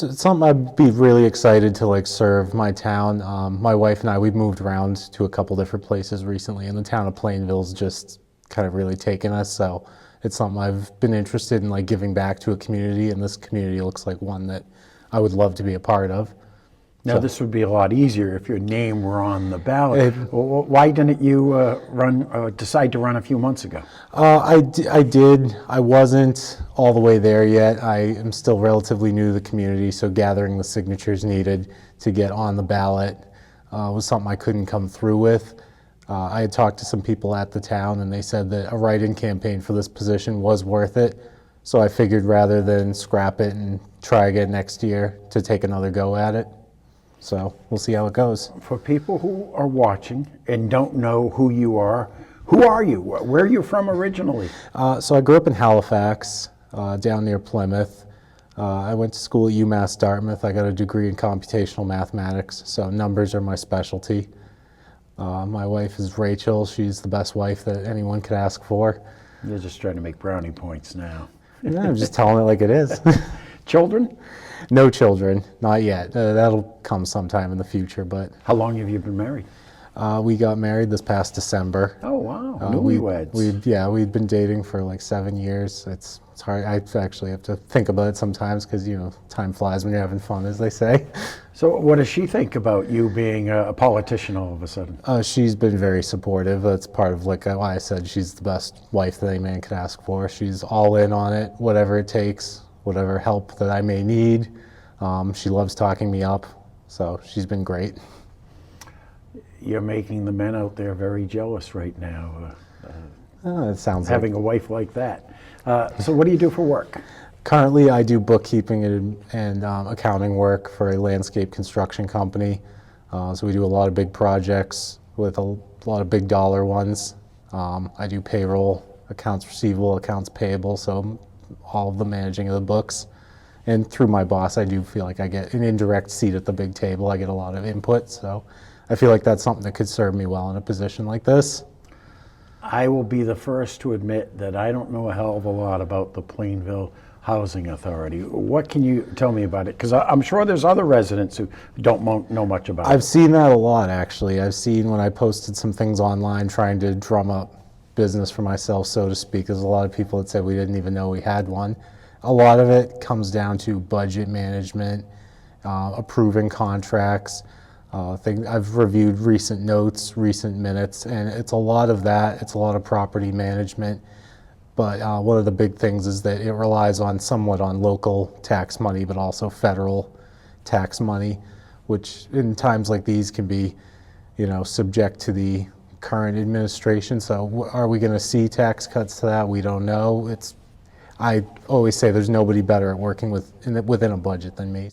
It's something I'd be really excited to like serve my town. My wife and I, we've moved around to a couple different places recently, and the town of Plainville's just kind of really taken us. So it's something I've been interested in like giving back to a community, and this community looks like one that I would love to be a part of. Now, So this would be a lot easier if your name were on the ballot. Why didn't you decide to run a few months ago? I did. I wasn't all the way there yet. I am still relatively new to the community, so gathering the signatures needed to get on the ballot was something I couldn't come through with. I had talked to some people at the town, and they said that a write-in campaign for this position was worth it. So I figured rather than scrap it and try again next year to take another go at it. So we'll see how it goes. For people who are watching and don't know who you are, who are you? Where are you from originally? So I grew up in Halifax, down near Plymouth. I went to school at UMass Dartmouth. I got a degree in computational mathematics, so numbers are my specialty. My wife is Rachel. She's the best wife that anyone could ask for. You're just trying to make brownie points now. Yeah, I'm just telling it like it is. Children? No children, not yet. That'll come sometime in the future, but How long have you been married? we got married this past December. Oh, wow. We Newlyweds. we've been dating for like 7 years. It's hard. I actually have to think about it sometimes because, you know, time flies when you're having fun, as they say. So what does she think about you being a politician all of a sudden? She's been very supportive. That's part of like why I said she's the best wife that any man could ask for. She's all in on it, whatever it takes, whatever help that I may need. She loves talking me up, so she's been great. You're making the men out there very jealous right now, It sounds having a wife like that. So what do you do for work? Currently, I do bookkeeping and accounting work for a landscape construction company. So we do a lot of big projects with a lot of big dollar ones. I do payroll, accounts receivable, accounts payable, so all of the managing of the books. And through my boss, I do feel like I get an indirect seat at the big table. I get a lot of input, so I feel like that's something that could serve me well in a position like this. I will be the first to admit that I don't know a hell of a lot about the Plainville Housing Authority. What can you tell me about it? Because I'm sure there's other residents who don't know much about I've it. seen that a lot, actually. I've seen when I posted some things online trying to drum up business for myself, so to speak. There's a lot of people that said we didn't even know we had one. A lot of it comes down to budget management, approving contracts. I've reviewed recent notes, recent minutes, and it's a lot of that. It's a lot of property management. But one of the big things is that it relies on somewhat on local tax money, but also federal tax money, which in times like these can be, you know, subject to the current administration. So are we going to see tax cuts to that? We don't know. I always say there's nobody better at working within a budget than me.